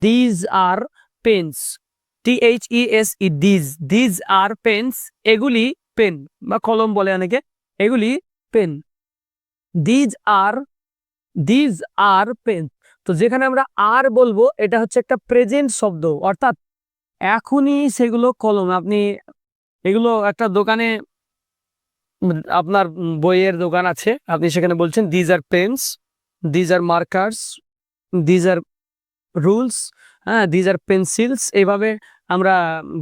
These are pens, THESE, these are pens, এগুলি pen বা কলম বলে অনেকে, এগুলি পেন। These are pen. তো যেখানে আমরা আর বলবো এটা হচ্ছে একটা প্রেজেন্ট শব্দ, অর্থাৎ এখনই সেগুলো কলম। আপনি এগুলো একটা দোকানে, আপনার বইয়ের দোকান আছে, আপনি সেখানে বলছেন these are pens, these are markers, these are rules, হ্যাঁ, দিজ আর পেন্সিলস, এইভাবে আমরা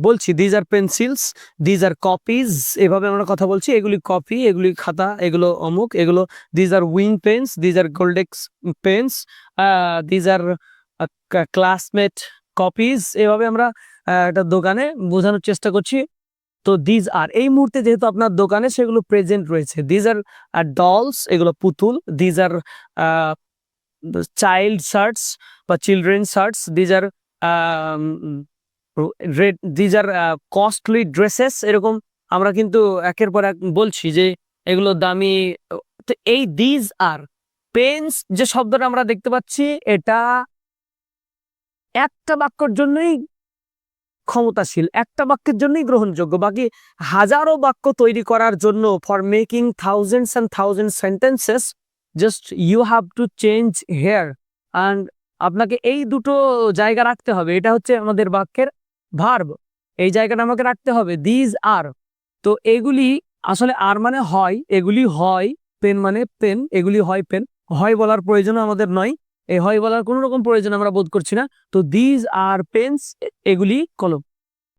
বলছি। These are pencils, these are copies, এভাবে আমরা কথা বলছি। এগুলি কপি, এগুলি খাতা, এগুলো অমুক, এগুলো these are wing pens, these are Goldex pens, these are Classmate copies, এভাবে আমরা একটা দোকানে বোঝানোর চেষ্টা করছি। তো দিজ আর এই মুহূর্তে যেহেতু আপনার দোকানে সেগুলো প্রেজেন্ট রয়েছে। দিজ আর ডলস, এগুলো পুতুল। দিজ আর চাইল্ড শার্টস বা children shirts. These are these are costly dresses. এরকম আমরা কিন্তু একের পর এক বলছি যে এগুলো দামি। তো এই দিজ আর পেন্স যে শব্দটা আমরা দেখতে পাচ্ছি, এটা একটা বাক্যের জন্যই ক্ষমতাশীল, একটা বাক্যের জন্যই গ্রহণযোগ্য। বাকি হাজারো বাক্য তৈরি করার জন্য, for making thousands and thousand sentences, just you have to change here and, আপনাকে এই দুটো জায়গা রাখতে হবে। এটা হচ্ছে আমাদের বাক্যের ভার্ব, এই জায়গাটা আমাকে রাখতে হবে, দিজ আর। তো এগুলি আসলে আর মানে হয়, এগুলি হয়। পেন মানে পেন, এগুলি হয় পেন। হয় বলার প্রয়োজন আমাদের নয়, এই হয় বলার কোনো রকম প্রয়োজন আমরা বোধ করছি না। তো দিজ আর পেন্স, এগুলি কলম।